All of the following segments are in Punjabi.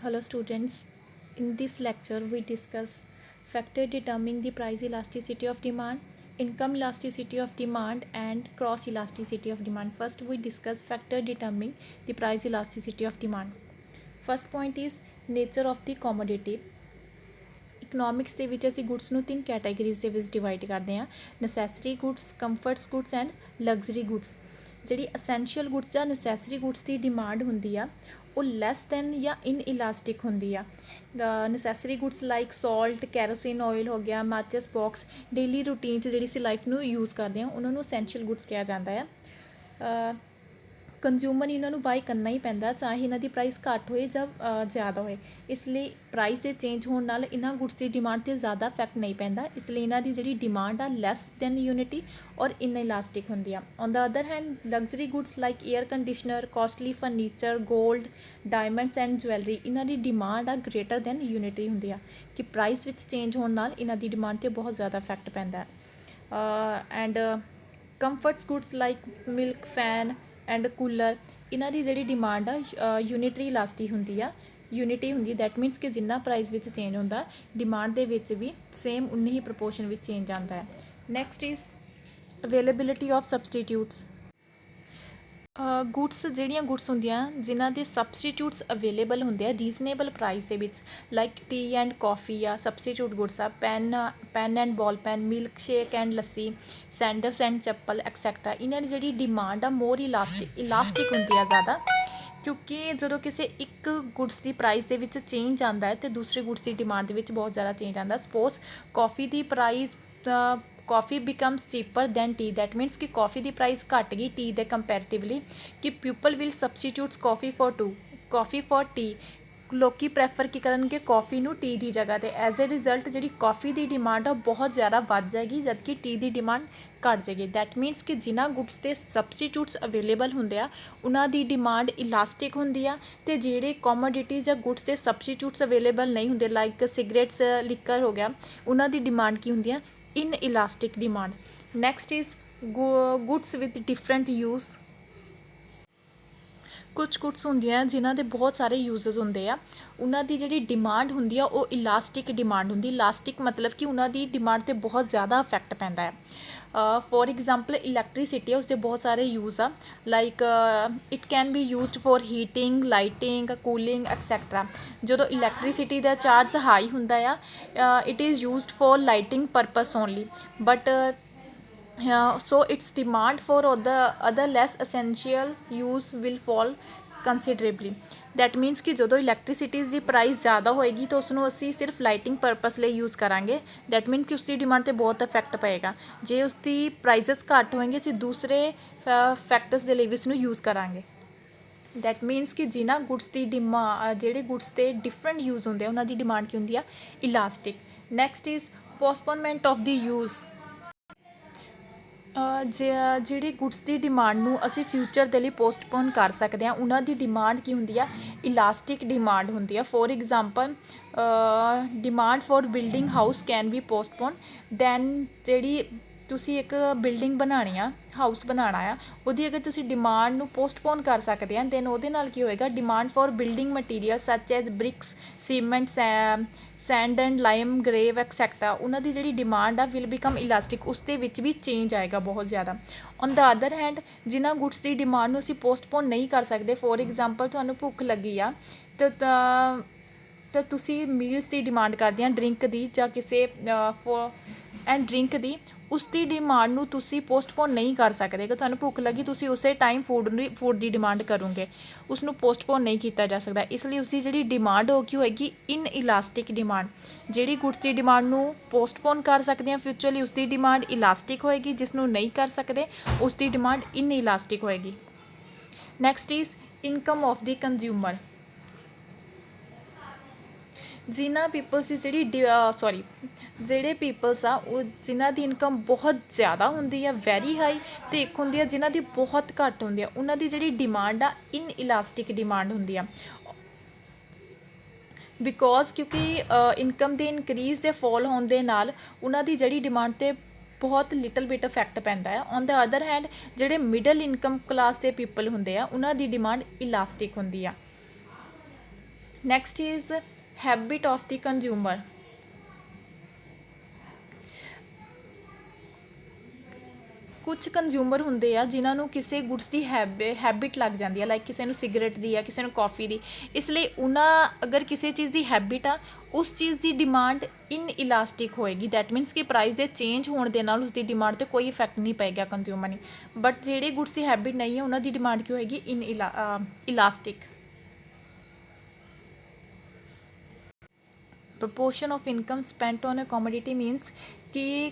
Hello students, in this lecture we discuss factor determining the price elasticity of demand, income elasticity of demand and cross elasticity of demand. First we discuss factor determining the price elasticity of demand. First point is nature of the commodity. Economics ਦੇ ਵਿੱਚ ਅਸੀਂ ਗੁੱਡਸ ਨੂੰ 3 ਕੈਟਾਗਰੀਜ਼ ਦੇ ਵਿੱਚ ਡਿਵਾਈਡ ਕਰਦੇ ਹਾਂ, necessary goods, comforts goods and luxury goods. ਜਿਹੜੀ ਅਸੈਂਸ਼ੀਅਲ ਗੁੱਡਸ ਜਾਂ ਨਸੈਸਰੀ ਗੁੱਡਸ ਦੀ ਡਿਮਾਂਡ ਹੁੰਦੀ ਆ ਉਹ ਲੈਸ ਦੈਨ ਜਾਂ ਇਨ ਇਲਾਸਟਿਕ ਹੁੰਦੀ ਆ। Necessary goods like salt, kerosene oil ਹੋ ਗਿਆ, ਮਾਚਿਸ ਬਾਕਸ, ਡੇਲੀ ਰੂਟੀਨ 'ਚ ਜਿਹੜੀ ਅਸੀਂ ਲਾਈਫ ਨੂੰ ਯੂਜ਼ ਕਰਦੇ ਹਾਂ ਉਹਨਾਂ ਨੂੰ ਅਸੈਂਸ਼ੀਅਲ ਗੁੱਡਸ ਕਿਹਾ ਜਾਂਦਾ ਆ। ਕੰਜ਼ਿਊਮਰ ਇਹਨਾਂ ਨੂੰ ਬਾਏ ਕਰਨਾ ਹੀ ਪੈਂਦਾ, ਚਾਹੇ ਇਹਨਾਂ ਦੀ ਪ੍ਰਾਈਸ ਘੱਟ ਹੋਏ ਜਾਂ ਜ਼ਿਆਦਾ ਹੋਏ। ਇਸ ਲਈ ਪ੍ਰਾਈਸ ਦੇ ਚੇਂਜ ਹੋਣ ਨਾਲ ਇਹਨਾਂ ਗੁੱਡਸ ਦੀ ਡਿਮਾਂਡ 'ਤੇ ਜ਼ਿਆਦਾ ਇਫੈਕਟ ਨਹੀਂ ਪੈਂਦਾ, ਇਸ ਲਈ ਇਹਨਾਂ ਦੀ ਜਿਹੜੀ ਡਿਮਾਂਡ ਆ ਲੈਸ ਦੈਨ ਯੂਨਿਟੀ ਔਰ ਇਨ ਇਲਾਸਟਿਕ ਹੁੰਦੀ ਆ। On the other hand luxury goods like air conditioner, costly furniture, gold, diamonds and jewellery, ਇਹਨਾਂ ਦੀ ਡਿਮਾਂਡ ਆ ਗ੍ਰੇਟਰ ਦੈਨ ਯੂਨਿਟੀ ਹੁੰਦੀ ਆ ਕਿ ਪ੍ਰਾਈਸ ਵਿੱਚ ਚੇਂਜ ਹੋਣ ਨਾਲ ਇਹਨਾਂ ਦੀ ਡਿਮਾਂਡ 'ਤੇ ਬਹੁਤ ਜ਼ਿਆਦਾ ਇਫੈਕਟ ਪੈਂਦਾ। And comforts goods like milk, fan and cooler, ਇਹਨਾਂ ਦੀ ਜਿਹੜੀ ਡਿਮਾਂਡ ਆ ਯੂਨਿਟਰੀ ਇਲਾਸਟੀ ਹੁੰਦੀ ਆ, ਯੂਨਿਟੀ ਹੁੰਦੀ। ਦੈਟ ਮੀਨਸ ਕਿ ਜਿੰਨਾ ਪ੍ਰਾਈਸ ਵਿੱਚ ਚੇਂਜ ਹੁੰਦਾ ਡਿਮਾਂਡ ਦੇ ਵਿੱਚ ਵੀ ਸੇਮ ਉਨੀ ਹੀ ਪ੍ਰਪੋਰਸ਼ਨ ਵਿੱਚ ਚੇਂਜ ਆਉਂਦਾ ਹੈ। Next is availability of substitutes. Goods ਜਿਹੜੀਆਂ ਗੁੱਡਸ ਹੁੰਦੀਆਂ ਜਿਨ੍ਹਾਂ ਦੇ ਸਬਸਟੀਟਿਊਟਸ ਅਵੇਲੇਬਲ ਹੁੰਦੇ ਆ ਰੀਜ਼ਨੇਬਲ ਪ੍ਰਾਈਸ ਦੇ ਵਿੱਚ, ਲਾਈਕ ਟੀ ਐਂਡ ਕੌਫੀ ਆ ਸਬਸਟੀਟਿਊਟ ਗੁੱਡਸ ਆ, pen and ball pen, milkshake and lassi, sandals and chappal etcetera. ਇਹਨਾਂ ਦੀ ਜਿਹੜੀ ਡਿਮਾਂਡ ਆ ਮੋਰ ਇਲਾਸਟਿਕ ਹੁੰਦੀ ਆ ਜ਼ਿਆਦਾ, ਕਿਉਂਕਿ ਜਦੋਂ ਕਿਸੇ ਇੱਕ ਗੁੱਡਸ ਦੀ ਪ੍ਰਾਈਸ ਦੇ ਵਿੱਚ ਚੇਂਜ ਆਉਂਦਾ ਹੈ ਅਤੇ ਦੂਸਰੇ ਗੁੱਡਸ ਦੀ ਡਿਮਾਂਡ ਦੇ ਵਿੱਚ ਬਹੁਤ ਜ਼ਿਆਦਾ ਚੇਂਜ ਆਉਂਦਾ। Suppose coffee the price coffee becomes cheaper than tea, that means कि coffee ਦੀ ਪ੍ਰਾਈਸ ਘੱਟ ਗਈ ਟੀ ਦੇ ਕੰਪੈरेटिवली, ਕਿ people will substitute coffee for tea। ਲੋਕੀ ਪ੍ਰੈਫਰ ਕੀ ਕਰਨਗੇ ਕੌਫੀ ਨੂੰ ਟੀ ਦੀ ਜਗ੍ਹਾ 'ਤੇ। ਐਜ਼ ਅ ਰਿਜ਼ਲਟ ਜਿਹੜੀ ਕੌਫੀ ਦੀ ਡਿਮਾਂਡ ਆ ਬਹੁਤ ਜ਼ਿਆਦਾ ਵੱਧ ਜਾਏਗੀ ਜਦਕਿ ਟੀ ਦੀ ਡਿਮਾਂਡ ਘੱਟ ਜਾਏਗੀ। ਦੈਟ ਮੀਨਸ ਕਿ ਜਿਨ੍ਹਾਂ ਗੁੱਡਸ 'ਤੇ ਸਬਸਟੀਟਿਊਟਸ ਅਵੇਲੇਬਲ ਹੁੰਦੇ ਆ ਉਹਨਾਂ ਦੀ ਡਿਮਾਂਡ ਇਲਾਸਟਿਕ ਹੁੰਦੀ ਆ, ਅਤੇ ਜਿਹੜੇ ਕੋਮੋਡਿਟੀਜ਼ ਜਾਂ ਗੁੱਡਸ 'ਤੇ ਸਬਸਟੀਟਿਊਟਸ ਅਵੇਲੇਬਲ ਨਹੀਂ ਹੁੰਦੇ ਲਾਈਕ ਸਿਗਰਟਸ, ਲਿਕਰ ਹੋ ਗਿਆ, ਉਹਨਾਂ ਦੀ ਡਿਮਾਂਡ ਕੀ ਹੁੰਦੀ ਆ in elastic demand. Next is goods with different use. ਕੁਛ ਗੁੱਡਸ ਹੁੰਦੀਆਂ ਜਿਨ੍ਹਾਂ ਦੇ ਬਹੁਤ ਸਾਰੇ ਯੂਜ਼ਸ ਹੁੰਦੇ ਆ, ਉਹਨਾਂ ਦੀ ਜਿਹੜੀ ਡਿਮਾਂਡ ਹੁੰਦੀ ਆ ਉਹ ਇਲਾਸਟਿਕ ਡਿਮਾਂਡ ਹੁੰਦੀ। ਇਲਾਸਟਿਕ ਮਤਲਬ ਕਿ ਉਹਨਾਂ ਦੀ ਡਿਮਾਂਡ 'ਤੇ ਬਹੁਤ ਜ਼ਿਆਦਾ ਇਫੈਕਟ ਪੈਂਦਾ ਹੈ। ਫੋਰ ਐਗਜ਼ਾਮਪਲ ਇਲੈਕਟ੍ਰੀਸਿਟੀ ਆ, ਉਸਦੇ ਬਹੁਤ ਸਾਰੇ ਯੂਜ਼ ਆ, like it can be used for heating, lighting, cooling etcetera. ਜਦੋਂ ਇਲੈਕਟ੍ਰੀਸਿਟੀ ਦਾ ਚਾਰਜ ਹਾਈ ਹੁੰਦਾ ਆ it is used for lighting purpose only, but so its demand for other less essential use will fall considerably. That means ਕਿ ਜਦੋਂ ਇਲੈਕਟ੍ਰੀਸਿਟੀ ਦੀ ਪ੍ਰਾਈਸ ਜ਼ਿਆਦਾ ਹੋਏਗੀ ਤਾਂ ਉਸਨੂੰ ਅਸੀਂ ਸਿਰਫ ਲਾਈਟਿੰਗ ਪਰਪਸ ਲਈ ਯੂਜ਼ ਕਰਾਂਗੇ। ਦੈਟ ਮੀਨਸ ਕਿ ਉਸਦੀ ਡਿਮਾਂਡ 'ਤੇ ਬਹੁਤ ਇਫੈਕਟ ਪਏਗਾ। ਜੇ ਉਸਦੀ ਪ੍ਰਾਈਜ਼ਸ ਘੱਟ ਹੋਏਗੀ ਅਸੀਂ ਦੂਸਰੇ ਫੈਕਟਰਸ ਦੇ ਲਈ ਵੀ ਉਸਨੂੰ ਯੂਜ਼ ਕਰਾਂਗੇ। ਦੈਟ ਮੀਨਸ ਕਿ ਜਿਨ੍ਹਾਂ ਗੁੱਡਸ ਦੀ ਜਿਹੜੇ ਗੁੱਡਸ 'ਤੇ ਡਿਫਰੈਂਟ ਯੂਜ਼ ਹੁੰਦੇ ਆ ਉਹਨਾਂ ਦੀ ਡਿਮਾਂਡ ਕੀ ਹੁੰਦੀ ਆ elastic. Next is postponement of the use. ਜਿਹੜੇ ਗੁੱਡਸ ਦੀ ਡਿਮਾਂਡ ਨੂੰ ਅਸੀਂ ਫਿਊਚਰ ਦੇ ਲਈ ਪੋਸਟਪੋਨ ਕਰ ਸਕਦੇ ਹਾਂ ਉਹਨਾਂ ਦੀ ਡਿਮਾਂਡ ਕੀ ਹੁੰਦੀ ਆ ਇਲਾਸਟਿਕ ਡਿਮਾਂਡ ਹੁੰਦੀ ਆ। For example demand for building house can be postpone. Then ਜਿਹੜੀ ਤੁਸੀਂ ਇੱਕ ਬਿਲਡਿੰਗ ਬਣਾਉਣੀ ਆ, ਹਾਊਸ ਬਣਾਉਣਾ ਆ, ਉਹਦੀ ਅਗਰ ਤੁਸੀਂ ਡਿਮਾਂਡ ਨੂੰ ਪੋਸਟਪੋਨ ਕਰ ਸਕਦੇ ਆ ਦੈਨ ਉਹਦੇ ਨਾਲ ਕੀ ਹੋਏਗਾ demand for building material such as bricks, cement, sand and lime, gravel et cetera, ਉਹਨਾਂ ਦੀ ਜਿਹੜੀ ਡਿਮਾਂਡ ਆ ਵਿਲ ਬਿਕਮ ਇਲਾਸਟਿਕ, ਉਸ ਦੇ ਵਿੱਚ ਵੀ ਚੇਂਜ ਆਏਗਾ ਬਹੁਤ ਜ਼ਿਆਦਾ। ਔਨ ਦਾ ਅਦਰ ਹੈਂਡ ਜਿਨ੍ਹਾਂ ਗੁੱਡਸ ਦੀ ਡਿਮਾਂਡ ਨੂੰ ਅਸੀਂ ਪੋਸਟਪੋਨ ਨਹੀਂ ਕਰ ਸਕਦੇ, ਫੋਰ ਐਗਜ਼ਾਮਪਲ ਤੁਹਾਨੂੰ ਭੁੱਖ ਲੱਗੀ ਆ ਤਾਂ ਤੁਸੀਂ ਮੀਲਸ ਦੀ ਡਿਮਾਂਡ ਕਰਦੇ ਆ, ਡਰਿੰਕ ਦੀ ਜਾਂ ਕਿਸੇ ਡਰਿੰਕ ਦੀ, ਉਸ ਦੀ ਡਿਮਾਂਡ ਨੂੰ ਤੁਸੀਂ ਪੋਸਟਪੋਨ ਨਹੀਂ ਕਰ ਸਕਦੇ। ਕਿ ਤੁਹਾਨੂੰ ਭੁੱਖ ਲੱਗੀ ਤੁਸੀਂ ਉਸੇ ਟਾਈਮ ਫੂਡ ਦੀ ਡਿਮਾਂਡ ਕਰੋਗੇ, ਉਸਨੂੰ ਪੋਸਟਪੋਨ ਨਹੀਂ ਕੀਤਾ ਜਾ ਸਕਦਾ। ਇਸ ਲਈ ਉਸਦੀ ਜਿਹੜੀ ਡਿਮਾਂਡ ਹੋ ਕੀ ਹੋਏਗੀ ਇਨ ਇਲਾਸਟਿਕ ਡਿਮਾਂਡ। ਜਿਹੜੀ ਗੁੱਡਸ ਦੀ ਡਿਮਾਂਡ ਨੂੰ ਪੋਸਟਪੋਨ ਕਰ ਸਕਦੇ ਹਾਂ ਫਿਊਚਰਲੀ ਉਸਦੀ ਡਿਮਾਂਡ ਇਲਾਸਟਿਕ ਹੋਏਗੀ, ਜਿਸ ਨੂੰ ਨਹੀਂ ਕਰ ਸਕਦੇ ਉਸਦੀ ਡਿਮਾਂਡ ਇਨ ਇਲਾਸਟਿਕ ਹੋਏਗੀ। Next is income of the consumer. ਜਿਨ੍ਹਾਂ ਪੀਪਲਸ ਦੀ ਜਿਹੜੇ ਪੀਪਲਸ ਆ ਉਹ ਜਿਨ੍ਹਾਂ ਦੀ ਇਨਕਮ ਬਹੁਤ ਜ਼ਿਆਦਾ ਹੁੰਦੀ ਆ ਵੈਰੀ ਹਾਈ, ਅਤੇ ਇੱਕ ਹੁੰਦੀ ਆ ਜਿਨ੍ਹਾਂ ਦੀ ਬਹੁਤ ਘੱਟ ਹੁੰਦੀ ਆ, ਉਹਨਾਂ ਦੀ ਜਿਹੜੀ ਡਿਮਾਂਡ ਆ ਇਨ ਇਲਾਸਟਿਕ ਡਿਮਾਂਡ ਹੁੰਦੀ ਆ। ਬਿਕੋਜ਼ ਕਿਉਂਕਿ ਇਨਕਮ ਦੇ ਇਨਕਰੀਜ਼ ਦੇ ਫੋਲ ਹੋਣ ਦੇ ਨਾਲ ਉਹਨਾਂ ਦੀ ਜਿਹੜੀ ਡਿਮਾਂਡ 'ਤੇ ਬਹੁਤ ਲਿਟਲ ਬਿਟ ਇਫੈਕਟ ਪੈਂਦਾ ਹੈ। ਔਨ ਦਾ ਅਦਰ ਹੈਂਡ ਜਿਹੜੇ ਮਿਡਲ ਇਨਕਮ ਕਲਾਸ ਦੇ ਪੀਪਲ ਹੁੰਦੇ ਆ ਉਹਨਾਂ ਦੀ ਡਿਮਾਂਡ ਇਲਾਸਟਿਕ ਹੁੰਦੀ ਆ। Next is habit of the consumer. ਕੁਝ ਕੰਜ਼ਿਊਮਰ ਹੁੰਦੇ ਆ ਜਿਨ੍ਹਾਂ ਨੂੰ ਕਿਸੇ ਗੁਡਸ ਦੀ ਹੈਬਿਟ ਲੱਗ ਜਾਂਦੀ ਆ, ਲਾਈਕ ਕਿਸੇ ਨੂੰ ਸਿਗਰਟ ਦੀ ਆ, ਕਿਸੇ ਨੂੰ ਕੌਫੀ ਦੀ। ਇਸ ਲਈ ਉਹਨਾਂ ਅਗਰ ਕਿਸੇ ਚੀਜ਼ ਦੀ ਹੈਬਿਟ ਆ, ਉਸ ਚੀਜ਼ ਦੀ ਡਿਮਾਂਡ ਇਨ ਇਲਾਸਟਿਕ ਹੋਏਗੀ। ਦੈਟ ਮੀਨਸ ਕਿ ਪ੍ਰਾਈਸ ਦੇ ਚੇਂਜ ਹੋਣ ਦੇ ਨਾਲ ਉਸਦੀ ਡਿਮਾਂਡ 'ਤੇ ਕੋਈ ਇਫੈਕਟ ਨਹੀਂ ਪਏਗਾ ਕੰਜ਼ਿਊਮਰ ਨੂੰ। ਬਟ ਜਿਹੜੇ ਗੁਡਸ ਦੀ ਹੈਬਿਟ ਨਹੀਂ ਹੈ ਉਹਨਾਂ ਦੀ ਡਿਮਾਂਡ ਕੀ ਹੋਏਗੀ? Elastic. Proportion of income spent on a commodity means ਕਿ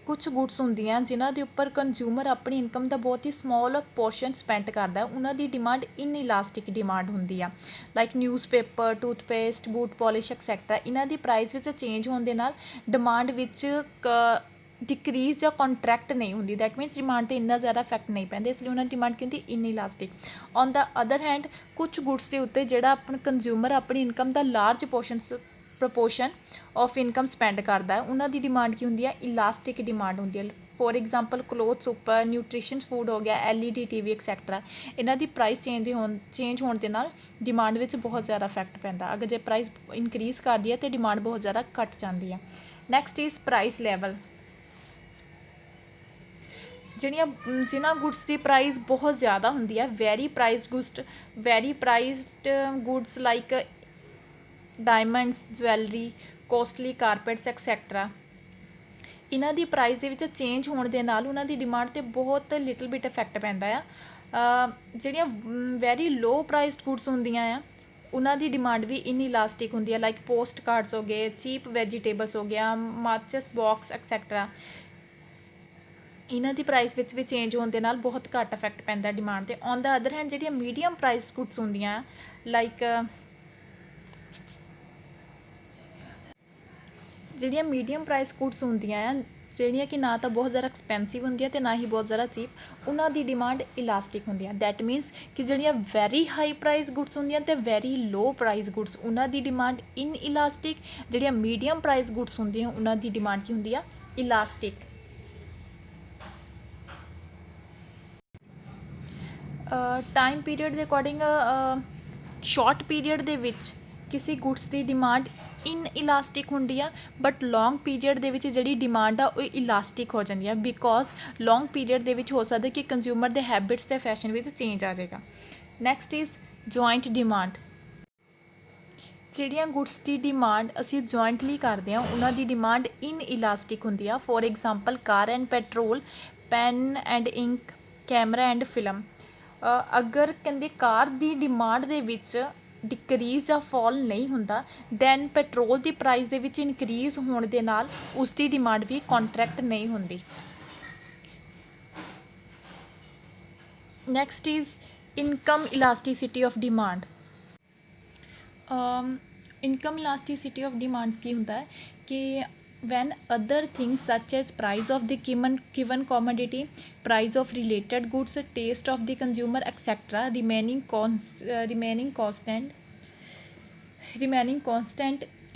ਕੁਛ ਗੁਡਸ ਹੁੰਦੀਆਂ ਜਿਨ੍ਹਾਂ ਦੇ ਉੱਪਰ ਕੰਜ਼ਿਊਮਰ ਆਪਣੀ ਇਨਕਮ ਦਾ ਬਹੁਤ ਹੀ ਸਮੋਲ ਪੋਰਸ਼ਨ ਸਪੈਂਡ ਕਰਦਾ, ਉਹਨਾਂ ਦੀ ਡਿਮਾਂਡ ਇਨ ਇਲਾਸਟਿਕ ਡਿਮਾਂਡ ਹੁੰਦੀ ਆ। Like newspaper, toothpaste, boot polish etcetera. ਇਹਨਾਂ ਦੀ ਪ੍ਰਾਈਸ ਵਿੱਚ ਚੇਂਜ ਹੋਣ ਦੇ ਨਾਲ ਡਿਮਾਂਡ ਵਿੱਚ ਡਿਕਰੀਜ਼ ਜਾਂ ਕੰਟਰੈਕਟ ਨਹੀਂ ਹੁੰਦੀ। ਦੈਟ ਮੀਨਸ ਡਿਮਾਂਡ 'ਤੇ ਇੰਨਾ ਜ਼ਿਆਦਾ ਇਫੈਕਟ ਨਹੀਂ ਪੈਂਦਾ, ਇਸ ਲਈ ਉਹਨਾਂ ਦੀ ਡਿਮਾਂਡ ਕੀ ਹੁੰਦੀ? Inelastic. On the other hand ਕੁਛ ਗੁਡਸ ਦੇ ਉੱਤੇ ਜਿਹੜਾ ਆਪਣਾ ਕੰਜ਼ਿਊਮਰ ਆਪਣੀ ਇਨਕਮ ਦਾ large proportion of income spend ਕਰਦਾ, ਉਹਨਾਂ ਦੀ ਡਿਮਾਂਡ ਕੀ ਹੁੰਦੀ ਹੈ? ਇਲਾਸਟਿਕ ਡਿਮਾਂਡ ਹੁੰਦੀ ਹੈ। ਫੋਰ ਐਗਜ਼ਾਮਪਲ ਕਲੋਥਸ ਉੱਪਰ, ਨਿਊਟ੍ਰੀਸ਼ਨਸ ਫੂਡ ਹੋ ਗਿਆ, LED TV ਐਕਸੈਕਟਰਾ। ਇਹਨਾਂ ਦੀ ਪ੍ਰਾਈਸ ਚੇਂਜ ਹੋਣ ਦੇ ਨਾਲ ਡਿਮਾਂਡ ਵਿੱਚ ਬਹੁਤ ਜ਼ਿਆਦਾ ਇਫੈਕਟ ਪੈਂਦਾ। ਅਗਰ ਜੇ ਪ੍ਰਾਈਸ ਇਨਕਰੀਜ਼ ਕਰਦੀ ਹੈ ਤਾਂ ਡਿਮਾਂਡ ਬਹੁਤ ਜ਼ਿਆਦਾ ਘੱਟ ਜਾਂਦੀ ਹੈ। Next is price level. ਜਿਨ੍ਹਾਂ ਗੁਡਸ ਦੀ ਪ੍ਰਾਈਸ ਬਹੁਤ ਜ਼ਿਆਦਾ ਹੁੰਦੀ ਹੈ, very priced goods like diamonds, jewellery, costly carpets etcetera. ਇਹਨਾਂ ਦੀ ਪ੍ਰਾਈਸ ਦੇ ਵਿੱਚ ਚੇਂਜ ਹੋਣ ਦੇ ਨਾਲ ਉਹਨਾਂ ਦੀ ਡਿਮਾਂਡ 'ਤੇ ਬਹੁਤ ਲਿਟਲ ਬਿਟ ਇਫੈਕਟ ਪੈਂਦਾ ਆ। ਜਿਹੜੀਆਂ ਵੈਰੀ ਲੋ ਪ੍ਰਾਈਸਡ ਗੁਡਸ ਹੁੰਦੀਆਂ ਆ, ਉਹਨਾਂ ਦੀ ਡਿਮਾਂਡ ਵੀ ਇਨ ਇਲਾਸਟਿਕ ਹੁੰਦੀ ਹੈ। ਲਾਈਕ ਪੋਸਟ ਕਾਰਡਸ ਹੋ ਗਏ, ਚੀਪ ਵੈਜੀਟੇਬਲਸ ਹੋ ਗਿਆ, ਮਾਚਸ ਬਾਕਸ ਐਕਸੈਕਟਰਾ। ਇਹਨਾਂ ਦੀ ਪ੍ਰਾਈਸ ਵਿੱਚ ਵੀ ਚੇਂਜ ਹੋਣ ਦੇ ਨਾਲ ਬਹੁਤ ਘੱਟ ਇਫੈਕਟ ਪੈਂਦਾ ਡਿਮਾਂਡ 'ਤੇ। ਔਨ ਦਾ ਅਦਰ ਹੈਂਡ ਜਿਹੜੀਆਂ ਮੀਡੀਅਮ ਪ੍ਰਾਈਸ ਗੁਡਸ ਹੁੰਦੀਆਂ ਲਾਈਕ ਜਿਹੜੀਆਂ ਮੀਡੀਅਮ ਪ੍ਰਾਈਸ ਗੁਡਸ ਹੁੰਦੀਆਂ ਆ, ਜਿਹੜੀਆਂ ਕਿ ਨਾ ਤਾਂ ਬਹੁਤ ਜ਼ਿਆਦਾ ਐਕਸਪੈਂਸਿਵ ਹੁੰਦੀਆਂ ਅਤੇ ਨਾ ਹੀ ਬਹੁਤ ਜ਼ਿਆਦਾ ਚੀਪ, ਉਹਨਾਂ ਦੀ ਡਿਮਾਂਡ ਇਲਾਸਟਿਕ ਹੁੰਦੀ ਆ। ਦੈਟ ਮੀਨਸ ਕਿ ਜਿਹੜੀਆਂ ਵੈਰੀ ਹਾਈ ਪ੍ਰਾਈਸ ਗੁਡਸ ਹੁੰਦੀਆਂ ਅਤੇ ਵੈਰੀ ਲੋ ਪ੍ਰਾਈਸ ਗੁਡਸ, ਉਹਨਾਂ ਦੀ ਡਿਮਾਂਡ ਇਨ ਇਲਾਸਟਿਕ। ਜਿਹੜੀਆਂ ਮੀਡੀਅਮ ਪ੍ਰਾਈਸ ਗੁਡਸ ਹੁੰਦੀਆਂ ਉਹਨਾਂ ਦੀ ਡਿਮਾਂਡ ਕੀ ਹੁੰਦੀ ਆ? ਇਲਾਸਟਿਕ। ਟਾਈਮ ਪੀਰੀਅਡ ਦੇ ਅਕੋਰਡਿੰਗ ਸ਼ਾਰਟ ਪੀਰੀਅਡ ਦੇ ਵਿੱਚ ਕਿਸੇ ਗੁਡਸ ਦੀ ਡਿਮਾਂਡ ਇਨ ਇਲਾਸਟਿਕ ਹੁੰਦੀ ਆ, ਬਟ ਲੌਂਗ ਪੀਰੀਅਡ ਦੇ ਵਿੱਚ ਜਿਹੜੀ ਡਿਮਾਂਡ ਆ ਉਹ ਇਲਾਸਟਿਕ ਹੋ ਜਾਂਦੀ ਆ। ਬਿਕੋਜ਼ ਲੌਂਗ ਪੀਰੀਅਡ ਦੇ ਵਿੱਚ ਹੋ ਸਕਦਾ ਕਿ ਕੰਜ਼ਿਊਮਰ ਦੇ ਹੈਬਿਟਸ ਅਤੇ ਫੈਸ਼ਨ ਵਿੱਚ ਚੇਂਜ ਆ ਜਾਏਗਾ। Next is joint demand. ਜਿਹੜੀਆਂ ਗੁਡਸ ਦੀ ਡਿਮਾਂਡ ਅਸੀਂ ਜੁਆਇੰਟਲੀ ਕਰਦੇ ਹਾਂ ਉਹਨਾਂ ਦੀ ਡਿਮਾਂਡ ਇਨ ਇਲਾਸਟਿਕ ਹੁੰਦੀ ਆ। For example car and petrol, pen and ink, camera and film. ਅਗਰ ਕਹਿੰਦੇ ਕਾਰ ਦੀ ਡਿਮਾਂਡ ਦੇ ਵਿੱਚ ਡਿਕਰੀਜ਼ ਜਾਂ ਫਾਲ ਨਹੀਂ ਹੁੰਦਾ, ਦੈਨ ਪੈਟਰੋਲ ਦੀ ਪ੍ਰਾਈਸ ਦੇ ਵਿੱਚ ਇਨਕਰੀਜ਼ ਹੋਣ ਦੇ ਨਾਲ ਉਸ ਦੀ ਡਿਮਾਂਡ ਵੀ ਕੰਟਰੈਕਟ ਨਹੀਂ ਹੁੰਦੀ। Next is income elasticity of demand. Income elasticity of demands ਕੀ ਹੁੰਦਾ ਹੈ ਕਿ when other things such as price of the given commodity, price of related goods, taste of the consumer etc. remaining constant,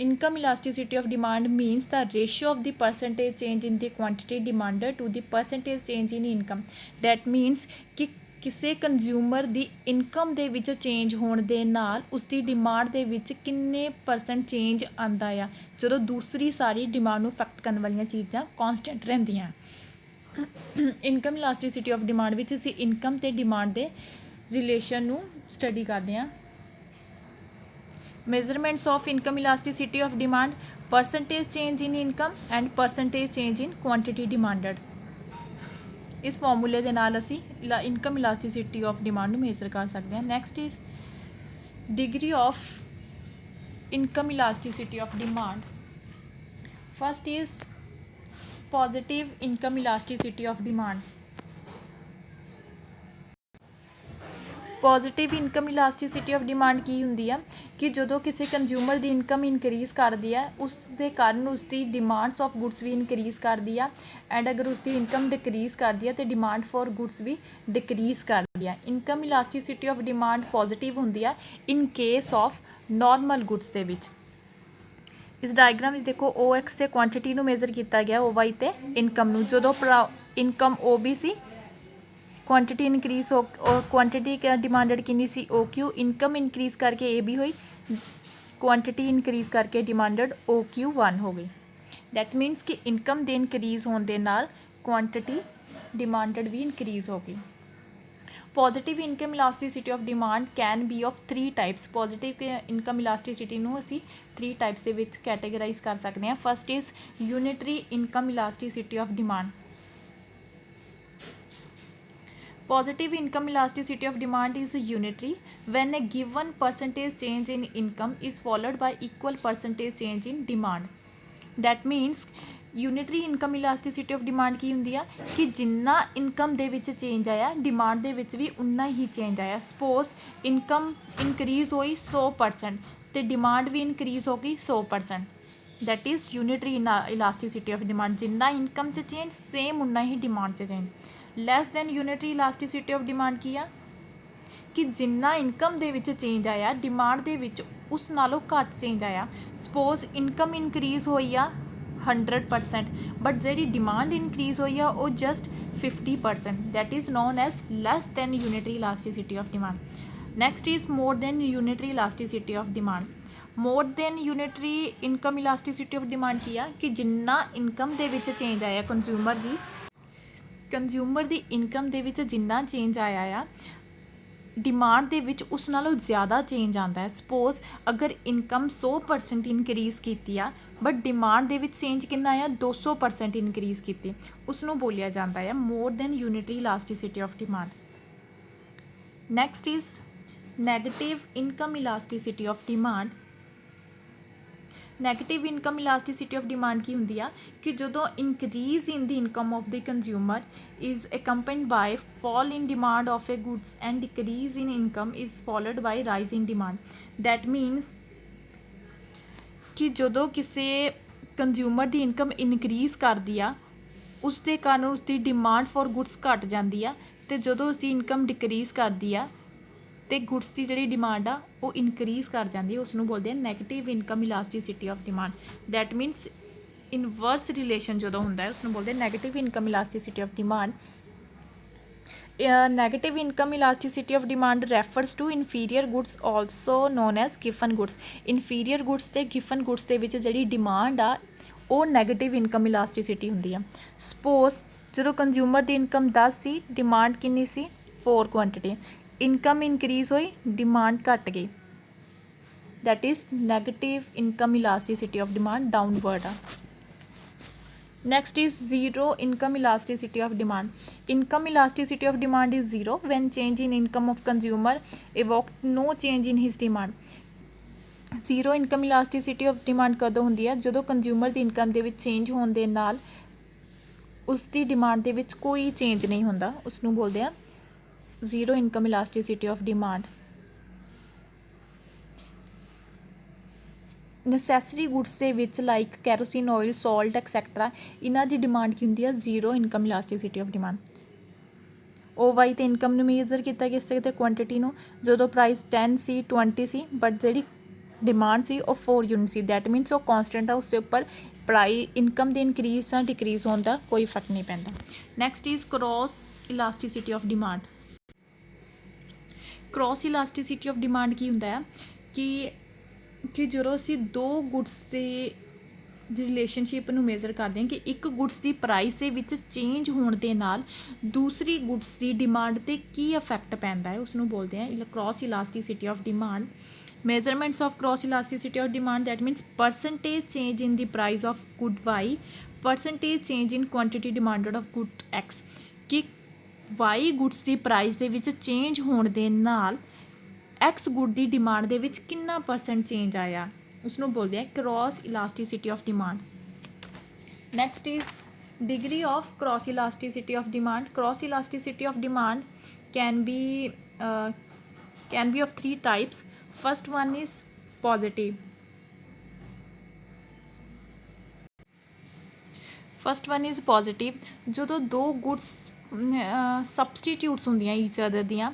income elasticity of demand means the ratio of the percentage change in the quantity demanded to the percentage change in income. That means ਕਿ ਕਿਸੇ ਕੰਜ਼ਿਊਮਰ ਦੀ ਇਨਕਮ ਦੇ ਵਿੱਚ ਚੇਂਜ ਹੋਣ ਦੇ ਨਾਲ ਉਸਦੀ ਡਿਮਾਂਡ ਦੇ ਵਿੱਚ ਕਿੰਨੇ % ਚੇਂਜ ਆਉਂਦਾ ਆ, ਜਦੋਂ ਦੂਸਰੀ ਸਾਰੀ ਡਿਮਾਂਡ ਨੂੰ ਇਫੈਕਟ ਕਰਨ ਵਾਲੀਆਂ ਚੀਜ਼ਾਂ ਕੌਨਸਟੈਂਟ ਰਹਿੰਦੀਆਂ। ਇਨਕਮ ਇਲਾਸਟੀਸਿਟੀ ਆਫ ਡਿਮਾਂਡ ਵਿੱਚ ਅਸੀਂ ਇਨਕਮ ਅਤੇ ਡਿਮਾਂਡ ਦੇ ਰਿਲੇਸ਼ਨ ਨੂੰ ਸਟੱਡੀ ਕਰਦੇ ਹਾਂ। measurements of income elasticity of demand, percentage change in income and percentage change in quantity demanded। ਇਸ ਫਾਰਮੂਲੇ ਦੇ ਨਾਲ ਅਸੀਂ ਇਨਕਮ ਇਲਾਸਟੀਸਿਟੀ ਆਫ ਡਿਮਾਂਡ ਨੂੰ ਮੇਜ਼ਰ ਕਰ ਸਕਦੇ ਹਾਂ। Next is degree of income elasticity of demand. First is positive income elasticity of demand. Positive income elasticity of demand ਕੀ ਹੁੰਦੀ ਆ ਕਿ ਜਦੋਂ ਕਿਸੇ ਕੰਜ਼ਿਊਮਰ ਦੀ ਇਨਕਮ ਇਨਕਰੀਜ਼ ਕਰਦੀ ਹੈ ਉਸ ਦੇ ਕਾਰਨ ਉਸਦੀ ਡਿਮਾਂਡਸ ਆਫ ਗੁਡਸ ਵੀ ਇਨਕਰੀਜ਼ ਕਰਦੀ ਆ, ਐਂਡ ਅਗਰ ਉਸਦੀ ਇਨਕਮ ਡਿਕਰੀਜ਼ ਕਰਦੀ ਹੈ ਤਾਂ ਡਿਮਾਂਡ ਫॉर ਗੁਡਸ ਵੀ ਡਿਕਰੀਜ਼ ਕਰਦੀ ਆ। Income elasticity of demand positive ਹੁੰਦੀ ਆ in case of normal goods ਦੇ ਵਿੱਚ। ਇਸ ਡਾਇਗਰਾਮ ਵਿੱਚ ਦੇਖੋ OX ਤੇ ਕੁਆਂਟਿਟੀ ਨੂੰ ਮੇਜ਼ਰ ਕੀਤਾ ਗਿਆ, OY ਤੇ ਇਨਕਮ ਨੂੰ। ਜਦੋਂ ਇਨਕਮ OB ਸੀ, ਕੁਆਂਟਿਟੀ ਇਨਕਰੀਜ਼ ਹੋ ਕੁਆਂਟਿਟੀ ਡਿਮਾਂਡਡ ਕਿੰਨੀ ਸੀ OQ, ਇਨਕਮ ਇਨਕਰੀਜ਼ ਕਰਕੇ AB ਹੋਈ, ਕੁਆਂਟਿਟੀ ਇਨਕਰੀਜ਼ ਕਰਕੇ ਡਿਮਾਂਡਡ OQ1 ਹੋ ਗਈ। ਦੈਟ ਮੀਨਸ ਕਿ ਇਨਕਮ ਦੇ ਇਨਕਰੀਜ਼ ਹੋਣ ਦੇ ਨਾਲ ਕੁਆਂਟਿਟੀ ਡਿਮਾਂਡਡ ਵੀ ਇਨਕਰੀਜ਼ ਹੋ ਗਈ। Positive income elasticity of demand can be of 3 types. Positive income elasticity ਨੂੰ ਅਸੀਂ 3 ਟਾਈਪਸ ਦੇ ਵਿੱਚ ਕੈਟੇਗਰਾਈਜ਼ ਕਰ ਸਕਦੇ ਹਾਂ। First is unitary income elasticity of demand. Positive income elasticity of demand is unitary when a given percentage change in income is followed by equal percentage change in demand. That means unitary income elasticity of demand ਕੀ ਹੁੰਦੀ ਆ ਕਿ ਜਿੰਨਾ ਇਨਕਮ ਦੇ ਵਿੱਚ ਚੇਂਜ ਆਇਆ ਡਿਮਾਂਡ ਦੇ ਵਿੱਚ ਵੀ ਉਨਾ ਹੀ ਚੇਂਜ ਆਇਆ। ਸਪੋਜ਼ ਇਨਕਮ ਇਨਕਰੀਜ਼ ਹੋਈ 100% ਅਤੇ ਡਿਮਾਂਡ ਵੀ ਇਨਕਰੀਜ਼ ਹੋ ਗਈ 100%। That is unitary elasticity of demand. ਜਿੰਨਾ ਇਨਕਮ 'ਚ ਚੇਂਜ ਸੇਮ ਉਨਾ ਹੀ ਡਿਮਾਂਡ 'ਚ change. Less than unitary elasticity of demand ਕੀ ਆ ਕਿ ਜਿੰਨਾ ਇਨਕਮ ਦੇ ਵਿੱਚ ਚੇਂਜ ਆਇਆ ਡਿਮਾਂਡ ਦੇ ਵਿੱਚ ਉਸ ਨਾਲੋਂ ਘੱਟ ਚੇਂਜ ਆਇਆ। ਸਪੋਜ਼ ਇਨਕਮ ਇਨਕਰੀਜ਼ ਹੋਈ ਆ 100% ਬਟ ਜਿਹੜੀ ਡਿਮਾਂਡ ਇਨਕਰੀਜ਼ ਹੋਈ ਆ ਉਹ just 50%। That is known as less than unitary elasticity of demand. Next is more than unitary elasticity of demand. More than unitary income elasticity of demand ਕੀ ਆ ਕਿ ਜਿੰਨਾ ਇਨਕਮ ਦੇ ਵਿੱਚ ਚੇਂਜ ਆਇਆ ਕੰਜ਼ਿਊਮਰ ਦੀ ਇਨਕਮ ਦੇ ਵਿੱਚ ਜਿੰਨਾ ਚੇਂਜ ਆਇਆ ਆ ਡਿਮਾਂਡ ਦੇ ਵਿੱਚ ਉਸ ਨਾਲੋਂ ਜ਼ਿਆਦਾ ਚੇਂਜ ਆਉਂਦਾ ਹੈ। ਸਪੋਜ਼ ਅਗਰ ਇਨਕਮ 100% ਇਨਕਰੀਜ਼ ਕੀਤੀ ਆ ਬਟ ਡਿਮਾਂਡ ਦੇ ਵਿੱਚ ਚੇਂਜ ਕਿੰਨਾ ਆਇਆ 200% ਇਨਕਰੀਜ਼ ਕੀਤੀ, ਉਸ ਨੂੰ ਬੋਲਿਆ ਜਾਂਦਾ ਹੈ more than unitary elasticity of demand. Next is negative income elasticity of demand. Negative income elasticity of demand ਕੀ ਹੁੰਦੀ ਆ ਕਿ ਜਦੋਂ increase in the income of the consumer is accompanied by fall in demand of a goods and decrease in income is followed by rise in demand. That means ਕਿ ਜਦੋਂ ਕਿਸੇ ਕੰਜ਼ਿਊਮਰ ਦੀ ਇਨਕਮ ਇਨਕਰੀਜ਼ ਕਰਦੀ ਆ ਉਸ ਦੇ ਕਾਰਨ ਉਸਦੀ ਡਿਮਾਂਡ ਫॉर ਗੁੱਡਸ ਘੱਟ ਜਾਂਦੀ ਆ ਅਤੇ ਜਦੋਂ ਉਸਦੀ ਇਨਕਮ ਡਿਕਰੀਜ਼ ਕਰਦੀ ਆ ਅਤੇ ਗੁੱਡਸ ਦੀ ਜਿਹੜੀ ਡਿਮਾਂਡ ਆ ਉਹ ਇਨਕਰੀਜ਼ ਕਰ ਜਾਂਦੀ ਹੈ, ਉਸ ਨੂੰ ਬੋਲਦੇ ਆ negative income elasticity of demand. That means inverse relation ਜਦੋਂ ਹੁੰਦਾ ਹੈ ਉਸ ਨੂੰ ਬੋਲਦੇ negative income elasticity of demand. Negative income elasticity of demand refers to inferior goods also known as Giffen goods. Inferior goods ਅਤੇ ਗਿਫਨ ਗੁੱਡਸ ਦੇ ਵਿੱਚ ਜਿਹੜੀ ਡਿਮਾਂਡ ਆ ਉਹ ਨੈਗੇਟਿਵ ਇਨਕਮ ਇਲਾਸਟੀਸਿਟੀ ਹੁੰਦੀ ਆ। ਸਪੋਜ਼ ਜਦੋਂ ਕੰਜ਼ਿਊਮਰ ਦੀ ਇਨਕਮ 10 ਸੀ ਡਿਮਾਂਡ ਕਿੰਨੀ ਸੀ 4 ਕੁਆਂਟਿਟੀ, ਇਨਕਮ ਇਨਕਰੀਜ਼ ਹੋਈ ਡਿਮਾਂਡ ਘੱਟ ਗਈ। That is negative income elasticity of demand downward ਆ। Next is zero income elasticity of demand. Income elasticity of demand is zero when change in income of consumer evoked no change in his demand. Zero income elasticity of demand ਕਦੋਂ ਹੁੰਦੀ ਹੈ ਜਦੋਂ ਕੰਜ਼ਿਊਮਰ ਦੀ ਇਨਕਮ ਦੇ ਵਿੱਚ ਚੇਂਜ ਹੋਣ ਦੇ ਨਾਲ ਉਸ ਦੀ ਡਿਮਾਂਡ ਦੇ ਵਿੱਚ ਕੋਈ ਚੇਂਜ ਨਹੀਂ ਹੁੰਦਾ, ਉਸ ਨੂੰ ਬੋਲਦੇ ਆ zero income elasticity of demand. Necessary goods ਦੇ ਵਿੱਚ like kerosene oil salt etcetera ਇਹਨਾਂ ਦੀ ਡਿਮਾਂਡ ਕੀ ਹੁੰਦੀ ਆ zero income elasticity of demand. OY ਤੇ ਇਨਕਮ ਨੂੰ ਮੇਜਰ ਕੀਤਾ ਕਿਸ ਤੇ ਕੁਆਂਟਿਟੀ ਨੂੰ ਜਦੋਂ ਪ੍ਰਾਈਸ 10 ਸੀ 20 ਸੀ ਬਟ ਜਿਹੜੀ ਡਿਮਾਂਡ ਸੀ ਉਹ 4 ਯੂਨਿਟ ਸੀ। ਦੈਟ ਮੀਨਸ ਉਹ ਕੌਨਸਟੈਂਟ ਆ, ਉਸ ਦੇ ਉੱਪਰ ਇਨਕਮ ਦੇ ਇਨਕਰੀਜ਼ ਜਾਂ ਡਿਕਰੀਜ਼ ਹੋਣ ਦਾ ਕੋਈ ਫਰਕ ਨਹੀਂ ਪੈਂਦਾ। Next is cross elasticity of demand. Cross elasticity of demand ਕੀ ਹੁੰਦਾ ਆ ਕਿ ਜਦੋਂ ਅਸੀਂ ਦੋ ਗੁੱਡਸ ਦੇ ਰਿਲੇਸ਼ਨਸ਼ਿਪ ਨੂੰ ਮੇਜ਼ਰ ਕਰਦੇ ਹਾਂ ਕਿ ਇੱਕ ਗੁੱਡਸ ਦੀ ਪ੍ਰਾਈਸ ਦੇ ਵਿੱਚ ਚੇਂਜ ਹੋਣ ਦੇ ਨਾਲ ਦੂਸਰੀ ਗੁੱਡਸ ਦੀ ਡਿਮਾਂਡ 'ਤੇ ਕੀ ਇਫੈਕਟ ਪੈਂਦਾ ਹੈ ਉਸ ਨੂੰ ਬੋਲਦੇ ਹਾਂ cross elasticity of demand. measurements of cross elasticity of demand, that means percentage change in the price of good Y, percentage change in quantity demanded of good X, ਕਿ Y ਗੁੱਡਸ ਦੀ ਪ੍ਰਾਈਸ ਦੇ ਵਿੱਚ ਚੇਂਜ ਹੋਣ ਦੇ ਨਾਲ X ਗੁੱਡ ਦੀ ਡਿਮਾਂਡ ਦੇ ਵਿੱਚ ਕਿੰਨਾ % ਚੇਂਜ ਆਇਆ ਉਸ ਨੂੰ ਬੋਲਦੇ ਆ cross elasticity of demand. Next is degree of cross elasticity of demand. Cross elasticity of demand can be of 3 types. First one is positive. ਜਦੋਂ ਦੋ ਗੁੱਡਸ ਸਬਸਟੀਟਿਊਟਸ ਹੁੰਦੀਆਂ ਈਚ ਅਦਰ ਦੀਆਂ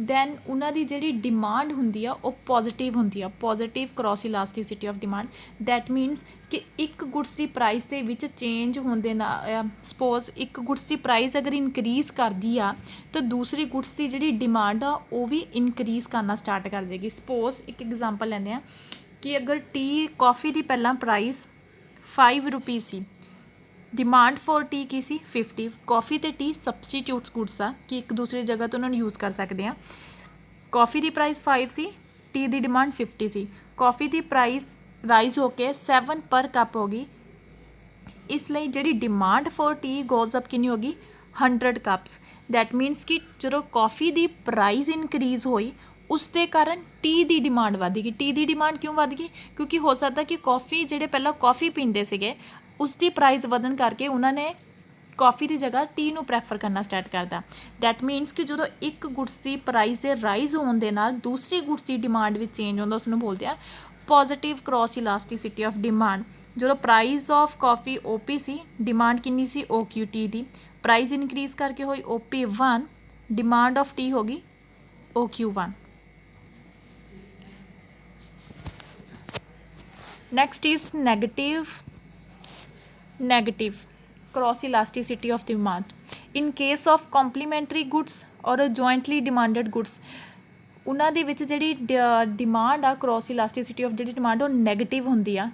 ਦੈਨ ਉਹਨਾਂ ਦੀ ਜਿਹੜੀ ਡਿਮਾਂਡ ਹੁੰਦੀ ਆ ਉਹ ਪੋਜ਼ੀਟਿਵ ਹੁੰਦੀ ਆ, positive cross elasticity of demand. That means ਕਿ ਇੱਕ ਗੁੱਡਸ ਦੀ ਪ੍ਰਾਈਸ ਦੇ ਵਿੱਚ ਚੇਂਜ ਹੋਣ ਦੇ ਨਾਲ ਸਪੋਜ਼ ਇੱਕ ਗੁੱਡਸ ਦੀ ਪ੍ਰਾਈਸ ਅਗਰ ਇਨਕਰੀਜ਼ ਕਰਦੀ ਆ ਤਾਂ ਦੂਸਰੀ ਗੁੱਡਸ ਦੀ ਜਿਹੜੀ ਡਿਮਾਂਡ ਆ ਉਹ ਵੀ ਇਨਕਰੀਜ਼ ਕਰਨਾ ਸਟਾਰਟ ਕਰ ਦੇਗੀ। ਸਪੋਜ਼ ਇੱਕ ਐਗਜ਼ਾਮਪਲ ਲੈਂਦੇ ਹਾਂ कि अगर टी कॉफ़ी की पहला प्राइस 5 रुपीज़ सी, डिमांड फॉर टी की सी 50। कॉफ़ी तो टी सबसटीट्यूट्स गुड्स आ कि एक दूसरी जगह तो उन्होंने यूज़ कर सकते हैं। कॉफ़ी की प्राइस 5 सी, टी की डिमांड 50 सी। कॉफ़ी की प्राइस राइज होके 7 पर कप हो गई, इसलिए जी demand for tea goes up कितनी होगी 100 कप्स। दैट मीनस कि जो कॉफ़ी की प्राइस इनक्रीज हुई उसके कारण टी की डिमांड वध गई। टी की डिमांड क्यों वध गई? क्योंकि हो सकता कि कॉफ़ी जोड़े पहला कॉफ़ी पीते थे उसकी प्राइस वधन करके उन्होंने कॉफ़ी की जगह टी नू प्रैफर करना स्टार्ट करता। दैट मीनस कि जो एक गुड्स की प्राइस के राइज होने के नाल दूसरी गुड्स की डिमांड में चेंज होता उसनूं बोलते हैं positive cross elasticity of demand. जो price of coffee O P सी, डिमांड कितनी सी ओ क्यू टी की, प्राइस इनक्रीज करके हुई O P 1, demand of tea होगी O Q 1। Next is negative cross elasticity of demand in case of complementary goods और जॉइंटली डिमांडड गुड्स। उन्हां दे विच जिहड़ी डिमांड आ क्रॉस इलास्टिसिटी ऑफ जिहड़ी डिमांड वो नैगेटिव हुंदी आ।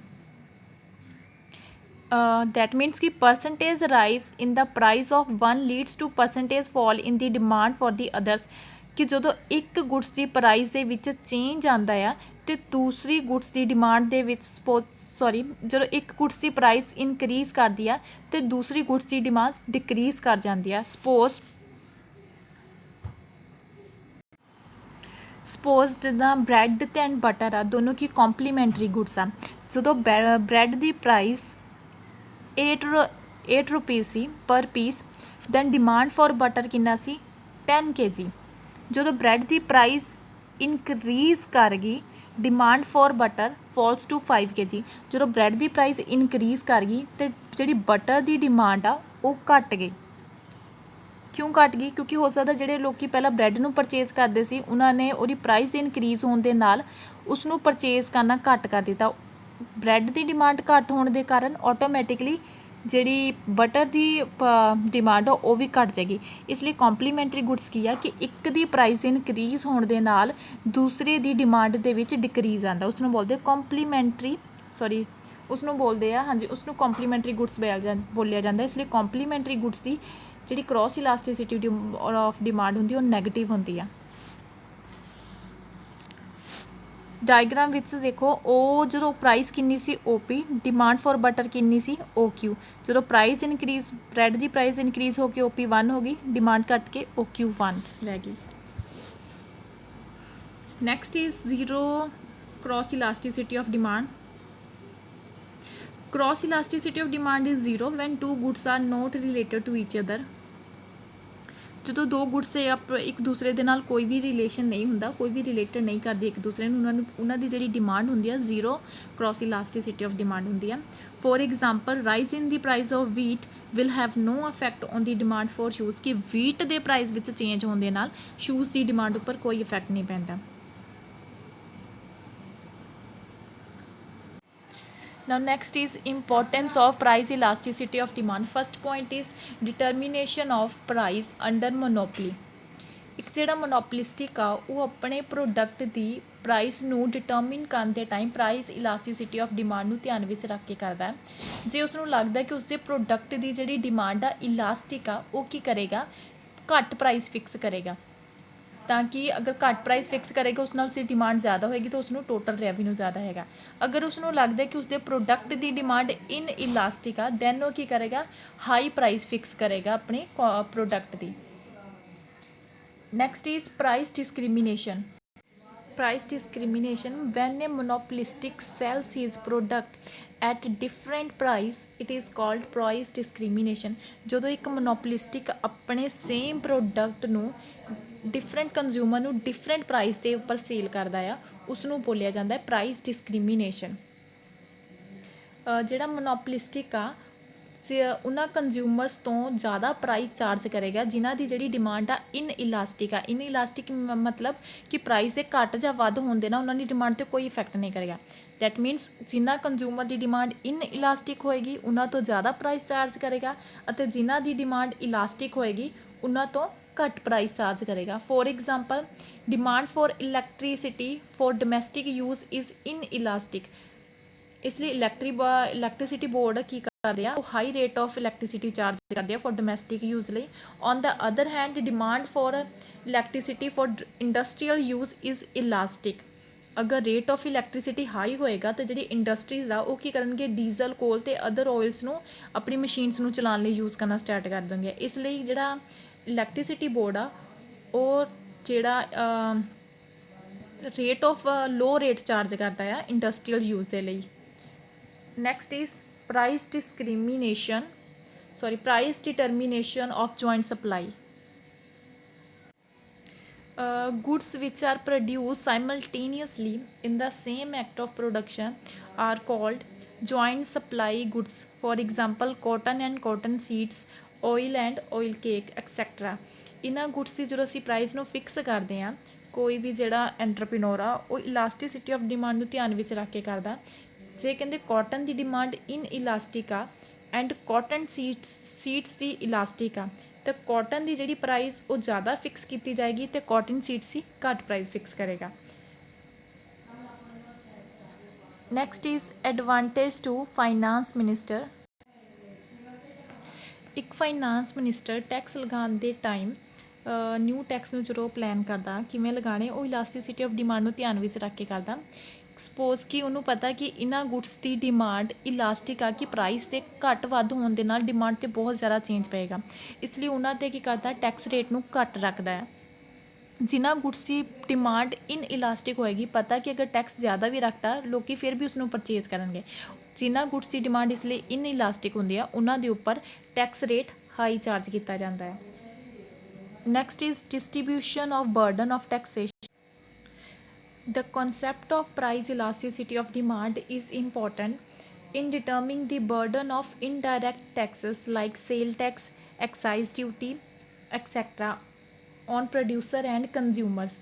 दैट मीनस कि percentage rise in the price of one leads to percentage fall in the demand for the others. कि जो एक गुड्स की प्राइस के विच चेंज आता है तो दूसरी गुड्स की डिमांड के विच जो एक गुड्स की प्राइस इनक्रीज करती है तो दूसरी गुड्स की डिमांड डिक्रीज कर जाती है। सपोज जिदा ब्रैड एंड बटर आ दोनों की कॉम्पलीमेंटरी गुड्स आ। जो ब्रैड की प्राइस 8 रुपीज़ सी per piece, then demand for butter कितना सी 10 kg। जो ब्रैड की प्राइस इनक्रीज कर गई demand for butter falls to 5 kg। जो ब्रैड की प्राइस इनक्रीज कर गई तो जी बटर की डिमांड आ वो घट गई। क्यों घट गई? क्योंकि हो सकता जोड़े लोग पहला ब्रैड नूं परचेज करते सी उन्होंने वो प्राइस इनक्रीज होने के नाल उसनूं परचेज करना घट कर दिता। ब्रैड की डिमांड घट होने के कारण ऑटोमैटिकली जी बटर की डिमांड वो भी घट जाएगी। इसलिए कॉम्पलीमेंटरी गुड्स की है कि एक दी प्राइस इनक्रीज होने के नाल दूसरे की डिमांड के विच डिक्रीज आता उसनूं बोलते कॉम्पलीमेंटरी उसनूं बोलते हैं हाँ जी उसनूं कॉम्पलीमेंटरी गुड्स बोलिया जाता। इसलिए कॉम्पलीमेंटरी गुड्स की जी क्रॉस इलास्टिसिटी ऑफ डिमांड होंगी वो नैगेटिव होंगी है। डायग्राम विच देखो ओ जो प्राइस कितनी सी O P, demand for butter कितनी सी ओ क्यू। जो प्राइस इनक्रीज ब्रैड की प्राइस इनक्रीज होकर ओ पी 1 हो गई, डिमांड घट के ओ क्यू 1 रह गई। Next is zero cross elasticity of demand. Cross elasticity of demand is zero when two goods are not related to each other. जो दो गुड्स एक दूसरे के नाल कोई भी रिलेशन नहीं होंदा, कोई भी रिलेटेड नहीं करती एक दूसरे उन्होंने की जी डिमांड होंगी है zero cross elasticity of demand होंगी है। For example rise in the price of wheat will have no effect on the demand for shoes. कि वीट के प्राइस में चेंज होने नाल शूज़ की डिमांड उपर कोई इफैक्ट नहीं पैंदा। Now next is importance of price elasticity of demand. First point is determination of price under monopoly. एक जोड़ा मोनोपलिस्टिक आ वो अपने प्रोडक्ट की प्राइस नू डिटरमिन करते time price elasticity of demand नू ध्यान में रख के करता है। जे उसनू लगता है कि उसके प्रोडक्ट की जी डिमांड आ इलास्टिक आ वो की करेगा घट प्राइस फिक्स करेगा, ताकि अगर घट प्राइस फिक्स करेगा उस नाल उसकी डिमांड ज़्यादा होएगी तो उसनू टोटल रेवन्यू ज़्यादा है। अगर उसनू लगता है कि उसके प्रोडक्ट की डिमांड इन इलास्टिक आ दैन वो की करेगा हाई प्राइस फिक्स करेगा अपने प्रोडक्ट की। Next is price discrimination. Price discrimination when a monopolistic sells his product at different price it is called price discrimination. जो एक मोनोपलिस्टिक अपने सेम प्रोडक्ट नू डिफरेंट कंज्यूमर नू डिफरेंट प्राइस के उपर सेल करता है उसनू बोलिया जाता है प्राइस डिस्क्रिमिनेशन। जोड़ा मोनोपलिस्टिक आ उन्होंने कंज्यूमरस तो ज़्यादा प्राइस चार्ज करेगा जिन्हों की जी डिमांड आ इन इलास्टिक आ। इन इलास्टिक मतलब कि प्राइस के घट या वध होंगे ना उन्होंने डिमांड पर कोई इफैक्ट नहीं करेगा। दैट मीनस जिन्ना कंज्यूमर की डिमांड इन इलास्टिक होएगी उन्होंने तो ज़्यादा प्राइस चार्ज करेगा और जिन्हों की डिमांड इलास्टिक होएगी उन्होंने तो घट प्राइस चार्ज करेगा। For example demand for electricity for domestic use is inelastic, इसलिए इलैक्ट्रीसिटी बोर्ड की करते हैं, high rate of electricity charge करते हैं फॉर डोमैसटिक यूज़ ਲਈ। On the other hand demand for electricity for industrial use is elastic. अगर रेट ऑफ इलैक्ट्रीसिटी हाई होएगा तो जी इंडस्ट्रीज़ आ वो की करनगे डीजल कोल तो अदर ऑयल्स नू अपनी मशीनस नू चलाने यूज़ करना स्टार्ट कर देंगे। इसलिए जिहड़ा इलैक्ट्रीसिटी बोर्ड आ और जिहड़ा rate of low rate charge करता है इंडस्ट्रीयल यूज़ के लिए। Next is price determination of joint supply. Goods which are produced simultaneously in the same act of production are called joint supply goods. For example, cotton and cotton seeds, oil and oil cake, etc. इन्हां गुड्स की जो असी प्राइस ਨੂੰ ਫਿਕਸ ਕਰਦੇ ਹਾਂ, ਕੋਈ ਵੀ ਜਿਹੜਾ ਐਂਟਰਪ੍ਰੀਨੋਰ ਆ ਉਹ ਇਲਾਸਟੀਸਿਟੀ ਆਫ ਡਿਮਾਂਡ ਨੂੰ ਧਿਆਨ ਵਿੱਚ ਰੱਖ ਕੇ ਕਰਦਾ। ਜੇ ਕਹਿੰਦੇ ਕਾਟਨ ਦੀ ਡਿਮਾਂਡ ਇਨ ਇਲਾਸਟਿਕ ਆ and cotton seeds the elastic ਆ, तो कॉटन की जी प्राइस वो ज़्यादा फिक्स की जाएगी तो कॉटन सीड्स की घट प्राइस फिक्स करेगा। Next is advantage to finance minister. एक फाइनांस मिनिस्टर टैक्स लगाने के टाइम न्यू टैक्स में जो प्लान करता किमें लगाने वो इलास्टिसिटी ऑफ डिमांड को ध्यान में रख के करता। सपोज कि उन्होंने पता कि इन्हां गुड्स की डिमांड इलास्टिक आ कि प्राइस के घट वध होने के नाल डिमांड तो बहुत ज़्यादा चेंज पेगा, इसलिए उन्होंने की करता टैक्स रेट में घट रखता है। जिन्हां गुड्स की डिमांड इन इलास्टिक होएगी पता कि अगर टैक्स ज़्यादा भी रखता लोग फिर भी उसनों परचेज करेंगे। जिन्हां गुड्स की डिमांड इसलिए इन इलास्टिक होंदी है उन्हां दे उपर टैक्स रेट हाई चार्ज किया जाता है। Next is distribution of burden of taxation. The concept of price elasticity of demand is important in determining the burden of indirect taxes like sale tax, excise duty, etc. on producer and consumers.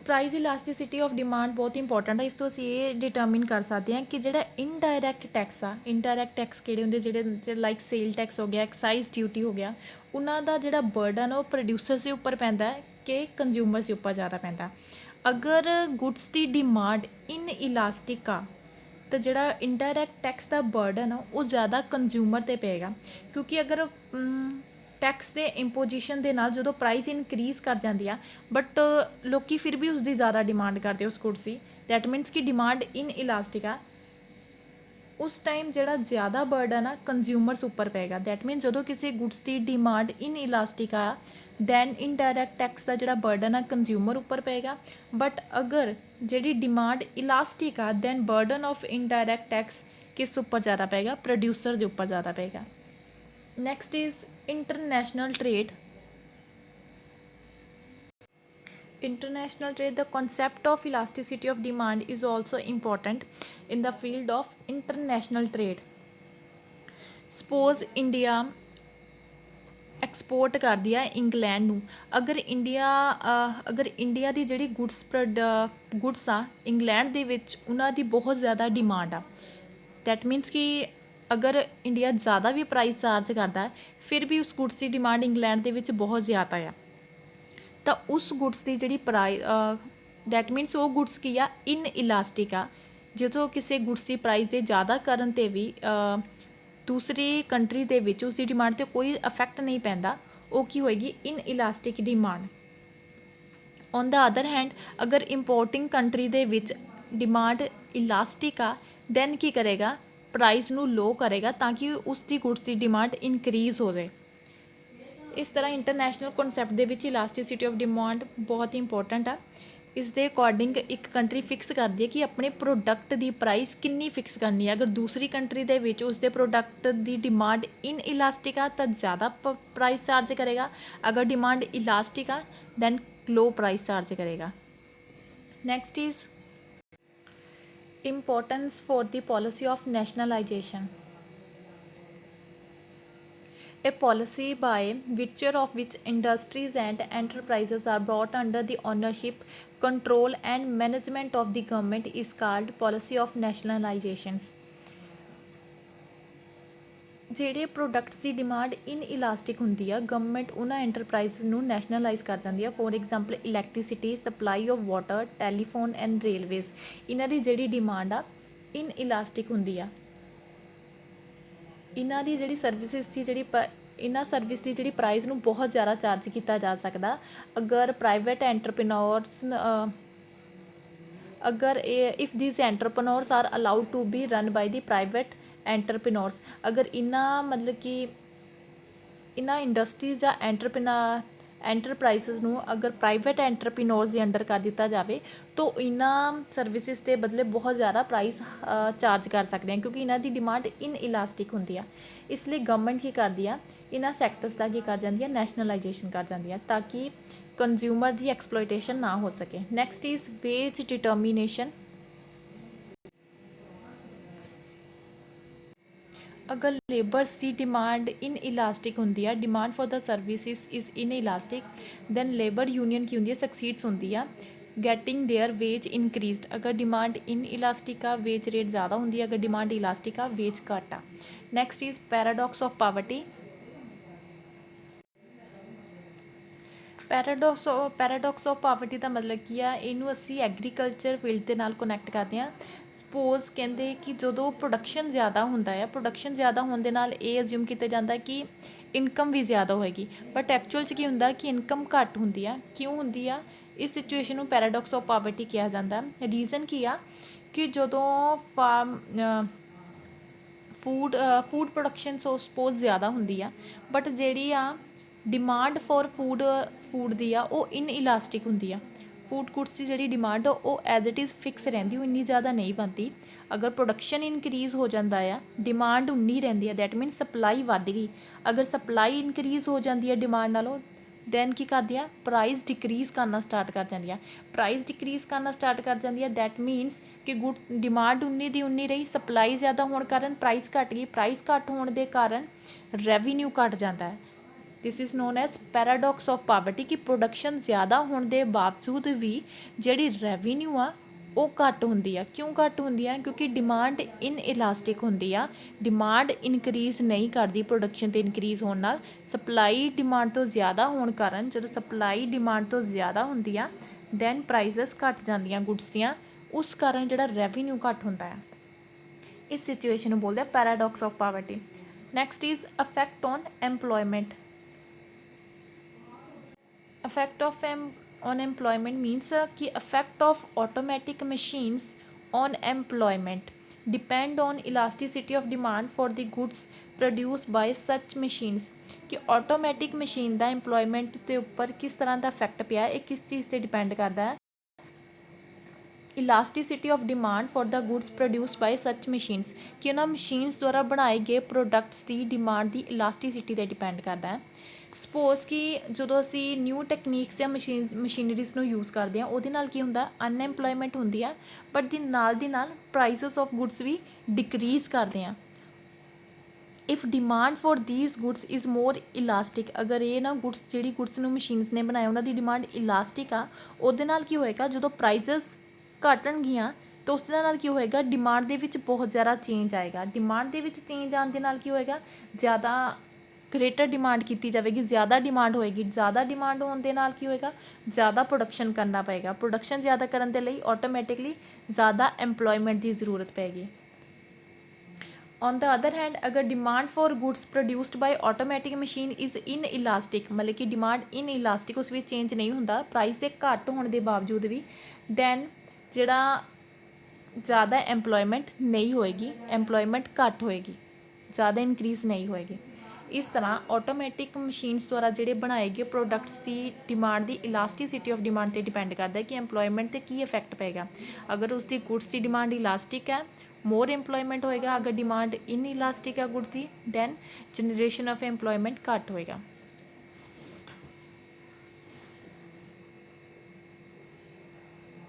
Price elasticity of demand बहुत इंपॉर्टेंट है। इस तो असीं ये डिटरमिन कर सकते हैं कि जिहड़ा इनडायरैक्ट टैक्स आ, इनडायरैक्ट टैक्स किहड़े हुंदे जिहड़े लाइक सेल टैक्स हो गया, एक्साइज ड्यूटी हो गया, उन्हां दा जिहड़ा बर्डन है वो प्रोड्यूसर्स के उपर पैंदा है कि कंज्यूमर्स के उपर ज़्यादा पैंदा। अगर गुड्स की डिमांड इन इलास्टिक आ तो जिहड़ा इनडायरैक्ट टैक्स का बर्डन है वो ज़्यादा कंज्यूमर ते पेगा, क्योंकि अगर टैक्स के इंपोजिशन के नाल जो प्राइस इनक्रीज़ कर जाती है बट लोग फिर भी उसकी ज़्यादा डिमांड करते उस गुड्स की, दैट मीनस कि डिमांड इन इलास्टिक आ, उस टाइम जिहड़ा ज़्यादा बर्डन आ कंज्यूमर्स उपर पेगा। दैट मीन जो किसी गुड्स की डिमांड इन इलास्टिक आ दैन इनडायरैक्ट टैक्स का जिहड़ा बर्डन आ कंज्यूमर उपर पेगा। बट अगर जिहड़ी डिमांड इलास्टिक आ then burden of indirect tax किस उपर ज़्यादा पेगा, प्रोड्यूसर के उपर ज़्यादा पेगा। Next is international trade. International trade, the concept of elasticity of demand is also important in the field of international trade. Suppose India export कर दिया इंग्लैंड नूं, अगर इंडिया की जिहड़ी गुड्स आ इंग्लैंड दे विच उन्हां दी बहुत ज़्यादा डिमांड आ, दैट मीनस कि अगर इंडिया ज़्यादा भी प्राइस चार्ज करता है फिर भी उस गुड्स की डिमांड इंग्लैंड दे विच बहुत ज़्यादा है, तो उस गुड्स की जी प्राइस दैट मीनस वो गुड्स की आ इन इलास्टिक आ, जो किसी गुड्स की प्राइस के ज़्यादा करन ते भी दूसरी कंट्री के विच उसकी डिमांड ते कोई इफैक्ट नहीं पैंदा, वो की होएगी inelastic demand. On the other hand अगर इंपोर्टिंग कंट्री के विच डिमांड इलास्टिक आ दैन की करेगा, प्राइस नू लो करेगा ताकि उसकी गुड्स की डिमांड इनक्रीज़ हो जाए। इस तरह international concept they which elasticity of demand बहुत ही इंपॉर्टेंट आ। इस दे अकॉर्डिंग एक कंट्री फिक्स करती है कि अपने प्रोडक्ट की प्राइस कितनी फिक्स करनी है। अगर दूसरी कंट्री दे विच उसके प्रोडक्ट की डिमांड इन इलास्टिक आ तो ज़्यादा प्राइस चार्ज करेगा, अगर डिमांड इलास्टिक आ दैन लो प्राइस चार्ज करेगा। Next is importance for the policy of nationalisation. A policy by virtue of which industries and enterprises are brought under the ownership, control and management of the government is called policy of nationalizations. ਜਿਹੜੇ ਪ੍ਰੋਡਕਟਸ ਦੀ ਡਿਮਾਂਡ ਇਨ ਇਲਾਸਟਿਕ ਹੁੰਦੀ ਆ, ਗਵਰਨਮੈਂਟ ਉਹਨਾਂ ਐਂਟਰਪ੍ਰਾਈਜ਼ ਨੂੰ ਨੈਸ਼ਨਲਾਈਜ਼ ਕਰ ਜਾਂਦੀ ਆ। For example electricity, supply of water, telephone and railways, ਇਹਨਾਂ ਦੀ ਜਿਹੜੀ ਡਿਮਾਂਡ ਆ ਇਨ ਇਲਾਸਟਿਕ ਹੁੰਦੀ ਆ। ਇਹਨਾਂ ਦੀ ਜਿਹੜੀ ਸਰਵਿਸਿਜ਼ ਦੀ ਜਿਹੜੀ ਇਹਨਾਂ ਸਰਵਿਸ ਦੀ ਜਿਹੜੀ ਪ੍ਰਾਈਜ਼ ਨੂੰ ਬਹੁਤ ਜ਼ਿਆਦਾ ਚਾਰਜ ਕੀਤਾ ਜਾ ਸਕਦਾ ਅਗਰ ਪ੍ਰਾਈਵੇਟ ਐਂਟਰਪ੍ਰੀਨੋਰਸ ਅਗਰ if these entrepreneurs are allowed to be run by the private entrepreneurs, ਅਗਰ ਇਹਨਾਂ ਮਤਲਬ ਕਿ ਇਹਨਾਂ ਇੰਡਸਟਰੀਜ਼ ਜਾਂ ਐਂਟਰਪ੍ਰਾਈਜ਼ਸ ਨੂੰ ਅਗਰ ਪ੍ਰਾਈਵੇਟ ਐਂਟਰਪ੍ਰੀਨੋਰਸ ਦੇ ਅੰਡਰ ਕਰ ਦਿੱਤਾ ਜਾਵੇ ਤਾਂ ਇਹਨਾਂ ਸਰਵਿਸਿਜ਼ ਦੇ ਬਦਲੇ ਬਹੁਤ ਜ਼ਿਆਦਾ ਪ੍ਰਾਈਸ ਚਾਰਜ ਕਰ ਸਕਦੇ ਆ, ਕਿਉਂਕਿ ਇਹਨਾਂ ਦੀ ਡਿਮਾਂਡ ਇਨ ਇਲਾਸਟਿਕ ਹੁੰਦੀ ਆ। ਇਸ ਲਈ ਗਵਰਨਮੈਂਟ ਕੀ ਕਰਦੀ ਆ, ਇਹਨਾਂ ਸੈਕਟਰਸ ਦਾ ਕੀ ਕਰ ਜਾਂਦੀ ਆ, ਨੈਸ਼ਨਲਾਈਜੇਸ਼ਨ ਕਰ ਜਾਂਦੀ ਆ ਤਾਂ ਕਿ ਕੰਜ਼ਿਊਮਰ ਦੀ ਐਕਸਪਲੋਇਟੇਸ਼ਨ ਨਾ ਹੋ ਸਕੇ। Next is wage determination. ਅਗਰ ਲੇਬਰਸ ਦੀ ਡਿਮਾਂਡ ਇਨ ਇਲਾਸਟਿਕ ਹੁੰਦੀ ਆ, demand for the services is inelastic, then labour union ਕੀ ਹੁੰਦੀ ਹੈ, ਸਕਸੀਡਸ ਹੁੰਦੀ ਆ ਗੈਟਿੰਗ ਦੇਅਰ ਵੇਜ ਇਨਕਰੀਜ਼ਡ। ਅਗਰ ਡਿਮਾਂਡ ਇਨ ਇਲਾਸਟਿਕ ਆ, ਵੇਜ ਰੇਟ ਜ਼ਿਆਦਾ ਹੁੰਦੀ ਹੈ, ਅਗਰ ਡਿਮਾਂਡ ਇਲਾਸਟਿਕ ਆ, ਵੇਜ ਘੱਟ ਆ। Next is paradox of poverty. Paradox of poverty ਦਾ ਮਤਲਬ ਕੀ ਆ, ਇਹਨੂੰ ਅਸੀਂ ਐਗਰੀਕਲਚਰ ਫੀਲਡ ਦੇ ਨਾਲ ਕਨੈਕਟ ਕਰਦੇ ਹਾਂ। ਸਪੋਜ਼ ਕਹਿੰਦੇ ਕਿ ਜਦੋਂ ਪ੍ਰੋਡਕਸ਼ਨ ਜ਼ਿਆਦਾ ਹੁੰਦਾ ਆ, ਪ੍ਰੋਡਕਸ਼ਨ ਜ਼ਿਆਦਾ ਹੋਣ ਦੇ ਨਾਲ ਇਹ ਅਜ਼ਿਊਮ ਕੀਤਾ ਜਾਂਦਾ ਕਿ ਇਨਕਮ ਵੀ ਜ਼ਿਆਦਾ ਹੋਏਗੀ, ਬਟ ਐਕਚੁਅਲ 'ਚ ਕੀ ਹੁੰਦਾ ਕਿ ਇਨਕਮ ਘੱਟ ਹੁੰਦੀ ਆ। ਕਿਉਂ ਹੁੰਦੀ ਆ? ਇਸ ਸਿਚੁਏਸ਼ਨ ਨੂੰ ਪੈਰਾਡੋਕਸ ਆਫ ਪਾਵਰਟੀ ਕਿਹਾ ਜਾਂਦਾ। ਰੀਜ਼ਨ ਕੀ ਆ ਕਿ ਜਦੋਂ ਫੂਡ ਪ੍ਰੋਡਕਸ਼ਨ ਸਪੋਜ਼ ਜ਼ਿਆਦਾ ਹੁੰਦੀ ਆ, ਬਟ ਜਿਹੜੀ ਆ ਡਿਮਾਂਡ ਫॉर ਫੂਡ ਦੀ ਆ ਉਹ ਇਨ ਇਲਾਸਟਿਕ ਹੁੰਦੀ ਆ। ਫੂਡ ਗੁਡਸ ਦੀ ਜਿਹੜੀ ਡਿਮਾਂਡ ਉਹ ਐਜ਼ ਇਟ ਇਜ਼ ਫਿਕਸ ਰਹਿੰਦੀ, ਉਹ ਇੰਨੀ ਜ਼ਿਆਦਾ ਨਹੀਂ ਬਣਦੀ। ਅਗਰ ਪ੍ਰੋਡਕਸ਼ਨ ਇਨਕਰੀਜ਼ ਹੋ ਜਾਂਦਾ ਆ, ਡਿਮਾਂਡ ਉਨੀ ਰਹਿੰਦੀ ਆ, ਦੈਟ ਮੀਨ ਸਪਲਾਈ ਵੱਧ ਗਈ। ਅਗਰ ਸਪਲਾਈ ਇਨਕਰੀਜ਼ ਹੋ ਜਾਂਦੀ ਹੈ ਡਿਮਾਂਡ ਨਾਲੋਂ, ਦੈਨ ਕੀ ਕਰਦੀ ਆ, ਪ੍ਰਾਈਸ ਡਿਕਰੀਜ਼ ਕਰਨਾ ਸਟਾਰਟ ਕਰ ਜਾਂਦੀ ਆ। ਪ੍ਰਾਈਸ ਡਿਕਰੀਜ਼ ਕਰਨਾ ਸਟਾਰਟ ਕਰ ਜਾਂਦੀ ਆ, ਦੈਟ ਮੀਨਸ ਕਿ ਡਿਮਾਂਡ ਉਨੀ ਦੀ ਉਨੀ ਰਹੀ, ਸਪਲਾਈ ਜ਼ਿਆਦਾ ਹੋਣ ਕਾਰਨ ਪ੍ਰਾਈਸ ਘੱਟ ਗਈ। ਪ੍ਰਾਈਸ ਘੱਟ ਹੋਣ ਦੇ ਕਾਰਨ ਰੈਵਨਿਊ ਘੱਟ ਜਾਂਦਾ ਹੈ। This is known as paradox of poverty, ਕਿ ਪ੍ਰੋਡਕਸ਼ਨ ਜ਼ਿਆਦਾ ਹੋਣ ਦੇ ਬਾਵਜੂਦ ਵੀ ਜਿਹੜੀ ਰੈਵਨਿਊ ਆ ਉਹ ਘੱਟ ਹੁੰਦੀ ਆ। ਕਿਉਂ ਘੱਟ ਹੁੰਦੀ ਆ? ਕਿਉਂਕਿ ਡਿਮਾਂਡ ਇਨ ਇਲਾਸਟਿਕ ਹੁੰਦੀ ਆ। ਡਿਮਾਂਡ ਇਨਕਰੀਜ਼ ਨਹੀਂ ਕਰਦੀ ਪ੍ਰੋਡਕਸ਼ਨ 'ਤੇ ਇਨਕਰੀਜ਼ ਹੋਣ ਨਾਲ। ਸਪਲਾਈ ਡਿਮਾਂਡ ਤੋਂ ਜ਼ਿਆਦਾ ਹੋਣ ਕਾਰਨ, ਜਦੋਂ ਸਪਲਾਈ ਡਿਮਾਂਡ ਤੋਂ ਜ਼ਿਆਦਾ ਹੁੰਦੀ ਆ, ਦੈਨ ਪ੍ਰਾਈਜ਼ਸ ਘੱਟ ਜਾਂਦੀਆਂ ਗੁੱਡਸ ਦੀਆਂ, ਉਸ ਕਾਰਨ ਜਿਹੜਾ ਰੈਵਨਿਊ ਘੱਟ ਹੁੰਦਾ ਆ। ਇਸ ਸਿਚੁਏਸ਼ਨ ਨੂੰ ਬੋਲਦੇ ਆ paradox of poverty. Next is effect on employment. Effect of on employment means कि effect of automatic machines on employment depend on elasticity of demand for the goods produced by such machines। कि automatic machine ਦਾ employment ਦੇ ਉੱਪਰ ਕਿਸ ਤਰ੍ਹਾਂ ਦਾ effect ਪਿਆ, ਇਹ ਕਿਸ ਚੀਜ਼ 'ਤੇ depend ਕਰਦਾ ਹੈ? Elasticity of demand for the goods produced by such machines, ਕਿ ਉਹਨਾਂ ਮਸ਼ੀਨਸ ਦੁਆਰਾ ਬਣਾਏ ਗਏ ਪ੍ਰੋਡਕਟਸ ਦੀ ਡਿਮਾਂਡ ਦੀ ਇਲਾਸਟੀਸਿਟੀ 'ਤੇ ਡਿਪੈਂਡ ਕਰਦਾ ਹੈ। ਸਪੋਜ਼ ਕਿ ਜਦੋਂ ਅਸੀਂ ਨਿਊ ਟੈਕਨੀਕਸ ਜਾਂ ਮਸ਼ੀਨਰੀਜ਼ ਨੂੰ ਯੂਜ਼ ਕਰਦੇ ਹਾਂ, ਉਹਦੇ ਨਾਲ ਕੀ ਹੁੰਦਾ, ਅਨਐਮਪਲੋਇਮੈਂਟ ਹੁੰਦੀ ਆ, ਬਟ ਦੀ ਨਾਲ ਪ੍ਰਾਈਸਿਸ ਆਫ ਗੁੱਡਸ ਵੀ ਡਿਕਰੀਜ਼ ਕਰਦੇ ਆ। If demand for these goods is more elastic, ਅਗਰ ਇਹ ਨਾ ਜਿਹੜੀ ਗੁੱਡਸ ਨੂੰ ਮਸ਼ੀਨਸ ਨੇ ਬਣਾਇਆ ਉਹਨਾਂ ਦੀ ਡਿਮਾਂਡ ਇਲਾਸਟਿਕ ਆ, ਉਹਦੇ ਨਾਲ ਕੀ ਹੋਏਗਾ, ਜਦੋਂ ਪ੍ਰਾਈਸਿਸ ਘਟਣਗੀਆਂ ਤਾਂ ਉਸ ਦੇ ਨਾਲ ਕੀ ਹੋਏਗਾ, ਡਿਮਾਂਡ ਦੇ ਵਿੱਚ ਬਹੁਤ ਜ਼ਿਆਦਾ ਚੇਂਜ ਆਏਗਾ। ਡਿਮਾਂਡ ਦੇ ਵਿੱਚ ਚੇਂਜ ਆਉਣ ਦੇ ਨਾਲ ਕੀ ਹੋਏਗਾ, ਜ਼ਿਆਦਾ ਗ੍ਰੇਟਰ ਡਿਮਾਂਡ ਕੀਤੀ ਜਾਵੇਗੀ, ਜ਼ਿਆਦਾ ਡਿਮਾਂਡ ਹੋਏਗੀ। ਜ਼ਿਆਦਾ ਡਿਮਾਂਡ ਹੋਣ ਦੇ ਨਾਲ ਕੀ ਹੋਏਗਾ, ਜ਼ਿਆਦਾ ਪ੍ਰੋਡਕਸ਼ਨ ਕਰਨਾ ਪਏਗਾ। ਪ੍ਰੋਡਕਸ਼ਨ ਜ਼ਿਆਦਾ ਕਰਨ ਦੇ ਲਈ ਆਟੋਮੈਟਿਕਲੀ ਜ਼ਿਆਦਾ ਐਮਪਲੋਇਮੈਂਟ ਦੀ ਜ਼ਰੂਰਤ ਪਏਗੀ। ਔਨ ਦ ਅਦਰ ਹੈਂਡ, ਅਗਰ demand for goods produced by automatic machine is inelastic, ਮਤਲਬ ਕਿ ਡਿਮਾਂਡ ਇਨ ਇਲਾਸਟਿਕ, ਉਸ ਵਿੱਚ ਚੇਂਜ ਨਹੀਂ ਹੁੰਦਾ ਪ੍ਰਾਈਸ ਦੇ ਘੱਟ ਹੋਣ ਦੇ ਬਾਵਜੂਦ ਵੀ, ਦੈਨ ਜਿਹੜਾ ਜ਼ਿਆਦਾ ਐਮਪਲੋਇਮੈਂਟ ਨਹੀਂ ਹੋਏਗੀ, ਐਮਪਲੋਇਮੈਂਟ ਘੱਟ ਹੋਏਗੀ, ਜ਼ਿਆਦਾ ਇਨਕਰੀਜ਼ ਨਹੀਂ ਹੋਏਗੀ। ਇਸ ਤਰ੍ਹਾਂ ਆਟੋਮੈਟਿਕ ਮਸ਼ੀਨਸ ਦੁਆਰਾ ਜਿਹੜੇ ਬਣਾਏ ਗਏ products the demand the ਇਲਾਸਟੀਸਿਟੀ of demand 'ਤੇ ਡਿਪੈਂਡ ਕਰਦਾ ਹੈ ਕਿ ਐਮਪਲੋਇਮੈਂਟ 'ਤੇ ਕੀ ਇਫੈਕਟ ਪਏਗਾ। ਅਗਰ ਉਸਦੀ ਗੁੱਡਸ ਦੀ ਡਿਮਾਂਡ ਇਲਾਸਟਿਕ ਹੈ, ਮੋਰ ਐਮਪਲੋਇਮੈਂਟ ਹੋਏਗਾ। ਅਗਰ ਡਿਮਾਂਡ ਇਨ ਇਲਾਸਟਿਕ ਹੈ goods the, then generation of employment ਘੱਟ ਹੋਏਗਾ।